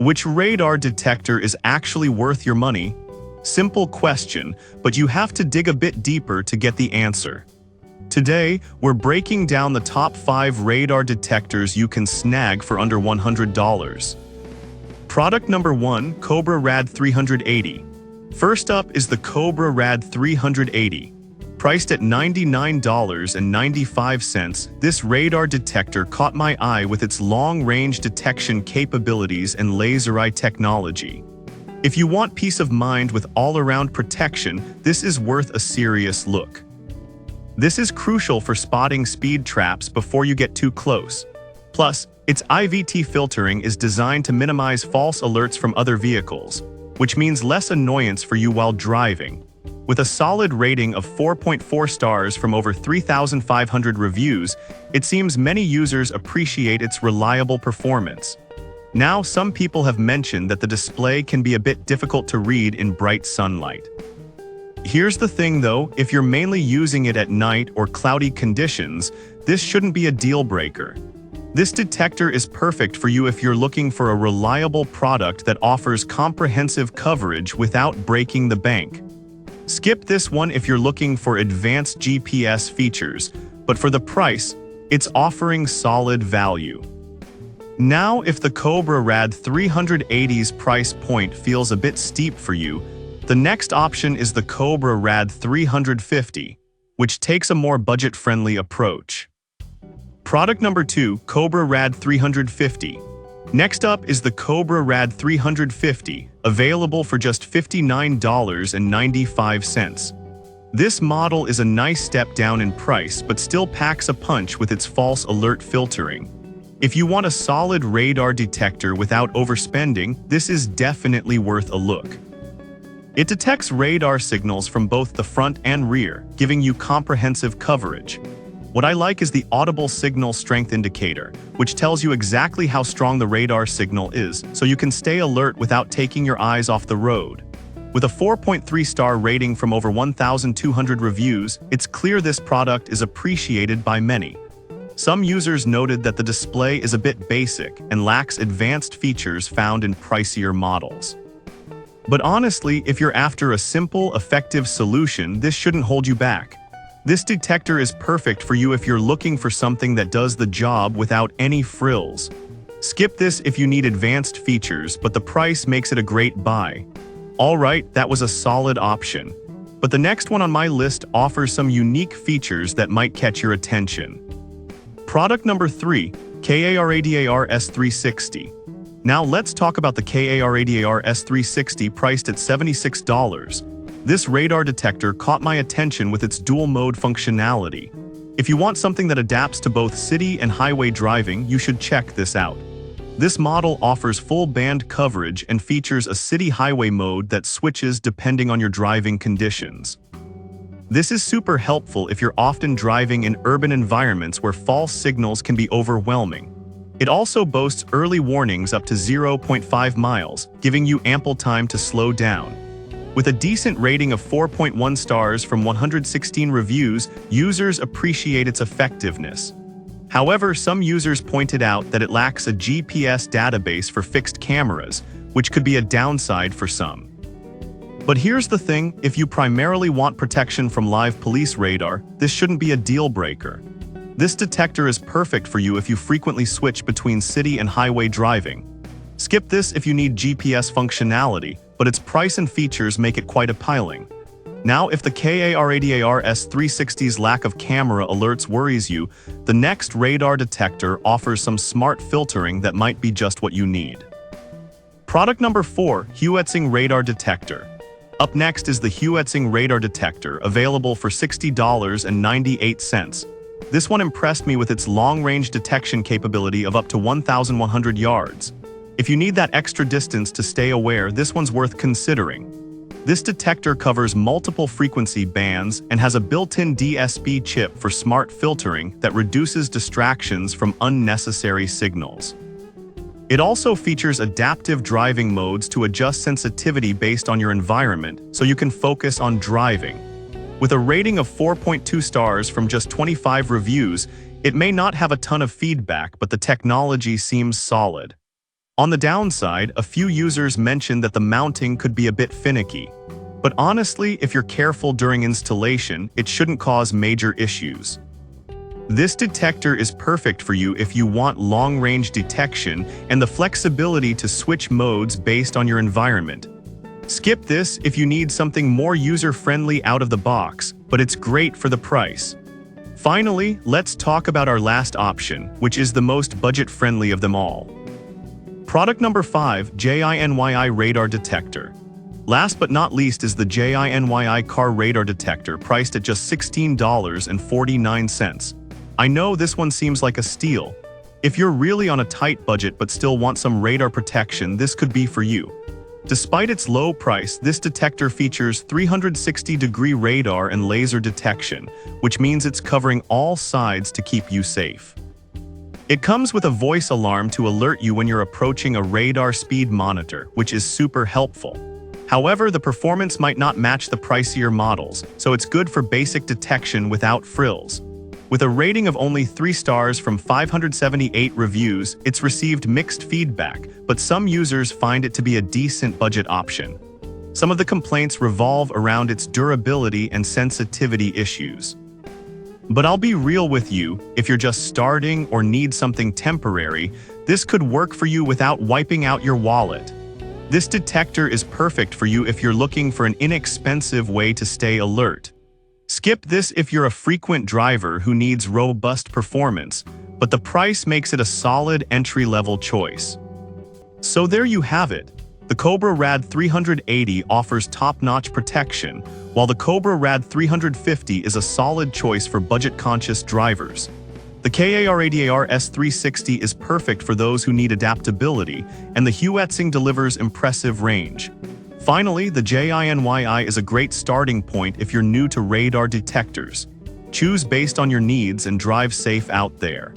Which radar detector is actually worth your money? Simple question, but you have to dig a bit deeper to get the answer. Today, we're breaking down the top 5 radar detectors you can snag for under $100. Product number 1, Cobra Rad 380. First up is the Cobra Rad 380. Priced at $99.95, this radar detector caught my eye with its long-range detection capabilities and laser eye technology. If you want peace of mind with all-around protection, this is worth a serious look. This is crucial for spotting speed traps before you get too close. Plus, its IVT filtering is designed to minimize false alerts from other vehicles, which means less annoyance for you while driving. With a solid rating of 4.4 stars from over 3,500 reviews, it seems many users appreciate its reliable performance. Now, some people have mentioned that the display can be a bit difficult to read in bright sunlight. Here's the thing though, if you're mainly using it at night or cloudy conditions, this shouldn't be a deal breaker. This detector is perfect for you if you're looking for a reliable product that offers comprehensive coverage without breaking the bank. Skip this one if you're looking for advanced GPS features, but for the price, it's offering solid value. Now, if the Cobra Rad 380's price point feels a bit steep for you, the next option is the Cobra Rad 350, which takes a more budget-friendly approach. Product number 2, Cobra Rad 350. Next up is the Cobra Rad 350, available for just $59.95. This model is a nice step down in price but still packs a punch with its false alert filtering. If you want a solid radar detector without overspending, this is definitely worth a look. It detects radar signals from both the front and rear, giving you comprehensive coverage. What I like is the audible signal strength indicator, which tells you exactly how strong the radar signal is, so you can stay alert without taking your eyes off the road. With a 4.3-star rating from over 1,200 reviews, it's clear this product is appreciated by many. Some users noted that the display is a bit basic and lacks advanced features found in pricier models. But honestly, if you're after a simple, effective solution, this shouldn't hold you back. This detector is perfect for you if you're looking for something that does the job without any frills. Skip this if you need advanced features, but the price makes it a great buy. Alright, that was a solid option. But the next one on my list offers some unique features that might catch your attention. Product number 3, KARADAR S360. Now let's talk about the KARADAR S360 priced at $76. This radar detector caught my attention with its dual-mode functionality. If you want something that adapts to both city and highway driving, you should check this out. This model offers full band coverage and features a city highway mode that switches depending on your driving conditions. This is super helpful if you're often driving in urban environments where false signals can be overwhelming. It also boasts early warnings up to 0.5 miles, giving you ample time to slow down. With a decent rating of 4.1 stars from 116 reviews, users appreciate its effectiveness. However, some users pointed out that it lacks a GPS database for fixed cameras, which could be a downside for some. But here's the thing, if you primarily want protection from live police radar, this shouldn't be a deal breaker. This detector is perfect for you if you frequently switch between city and highway driving. Skip this if you need GPS functionality, but its price and features make it quite appealing. Now, if the KARADAR S360's lack of camera alerts worries you, the next radar detector offers some smart filtering that might be just what you need. Product number 4, Huetzing Radar Detector. Up next is the Huetzing Radar Detector, available for $60.98. This one impressed me with its long-range detection capability of up to 1,100 yards. If you need that extra distance to stay aware, this one's worth considering. This detector covers multiple frequency bands and has a built-in DSP chip for smart filtering that reduces distractions from unnecessary signals. It also features adaptive driving modes to adjust sensitivity based on your environment, so you can focus on driving. With a rating of 4.2 stars from just 25 reviews, it may not have a ton of feedback, but the technology seems solid. On the downside, a few users mentioned that the mounting could be a bit finicky. But honestly, if you're careful during installation, it shouldn't cause major issues. This detector is perfect for you if you want long-range detection and the flexibility to switch modes based on your environment. Skip this if you need something more user-friendly out of the box, but it's great for the price. Finally, let's talk about our last option, which is the most budget-friendly of them all. Product number 5, JINYI Radar Detector. Last but not least is the JINYI Car Radar Detector, priced at just $16.49. I know this one seems like a steal. If you're really on a tight budget but still want some radar protection, this could be for you. Despite its low price, this detector features 360-degree radar and laser detection, which means it's covering all sides to keep you safe. It comes with a voice alarm to alert you when you're approaching a radar speed monitor, which is super helpful. However, the performance might not match the pricier models, so it's good for basic detection without frills. With a rating of only 3 stars from 578 reviews, it's received mixed feedback, but some users find it to be a decent budget option. Some of the complaints revolve around its durability and sensitivity issues. But I'll be real with you, if you're just starting or need something temporary, this could work for you without wiping out your wallet. This detector is perfect for you if you're looking for an inexpensive way to stay alert. Skip this if you're a frequent driver who needs robust performance, but the price makes it a solid entry-level choice. So there you have it. The Cobra Rad 380 offers top-notch protection, while the Cobra Rad 350 is a solid choice for budget-conscious drivers. The KARADAR S360 is perfect for those who need adaptability, and the Huetzing delivers impressive range. Finally, the JINYI is a great starting point if you're new to radar detectors. Choose based on your needs and drive safe out there.